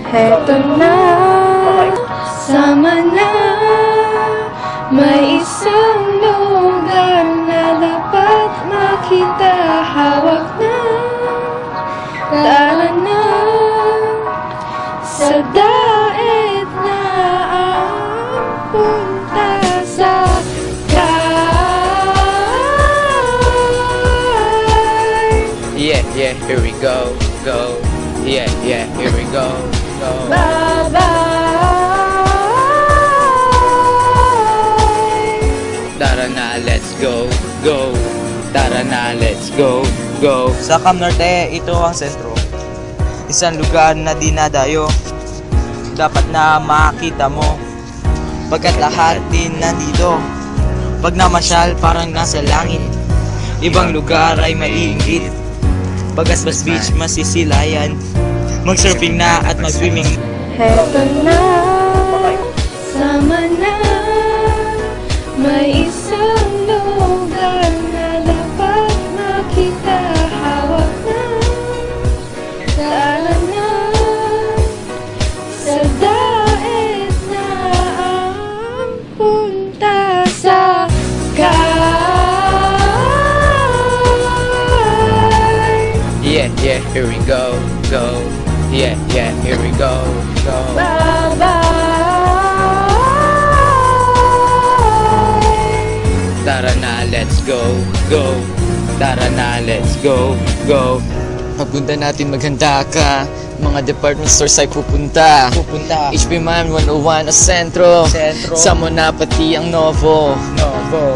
Heto na, sama na. May isang lugar na dapat makita. Hawak na, tara na. Sa daet na ang punta sa Yeah, yeah, here we go, go. Yeah, yeah, here we go, go. bye-bye. Tara na, let's go, go. Tara na, let's go, go. Sa Cam Norte, ito ang sentro. Isang lugar na dinadayo. Dapat na makita mo. Pagkat lahat din nandito. Pag namasyal, parang nasa langit. Ibang lugar ay maiinggit. Pagasbas beach, masisilayan. Mag-surfing na at mag-swimming. Heto na, sama na. May isang lugar na dapat makita. Hawak na, tara na. Sa daet na ang punta sa Yeah, yeah, here we go, go. Yeah, yeah, here we go, go. bye-bye. Tara na, let's go, go. Tara na, let's go, go. Pagpunta natin maghanda ka. Mga department stores ay pupunta. HP Man 101 na sentro. Sa Mona pati ang Novo.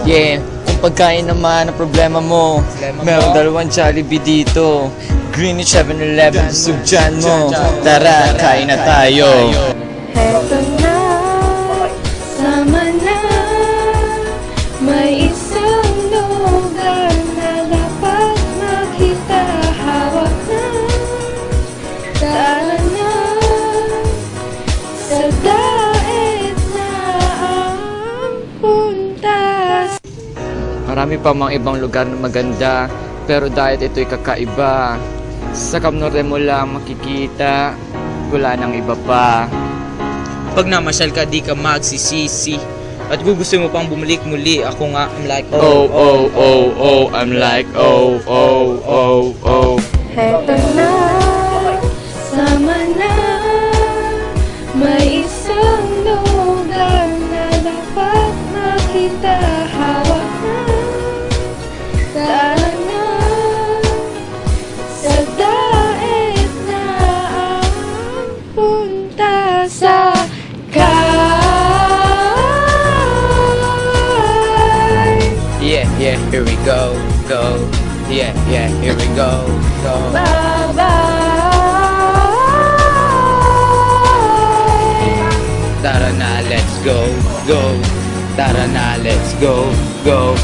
Yeah, kung pagkain naman ang problema mo, meron dalawang Jollibee dito. Greenwich 7-Eleven, busog dyan mo. Tara, kain na tayo. Heto na, sama na. May isang lugar na dapat makita. Hawak na, tara na. Sa daet na ang punta. Marami pa mga ibang lugar na maganda, pero dahil ito'y kakaiba, sa Cam Norte mo lang makikita, wala nang iba pa. Pag namasyal ka, di ka magsisisi. At gusto mo pang bumalik muli. Ako nga, I'm like, Oh, oh, oh, oh, I'm like, oh, oh, oh, oh. Heto na, sama na. May isang lugar na dapat makita. Hawak na, tara na. Sa daet na ang punta sa Yeah, yeah, here we go, go. Yeah, yeah, here we go, go. bye-bye. Tara na, let's go, go. Tara na, let's go, go.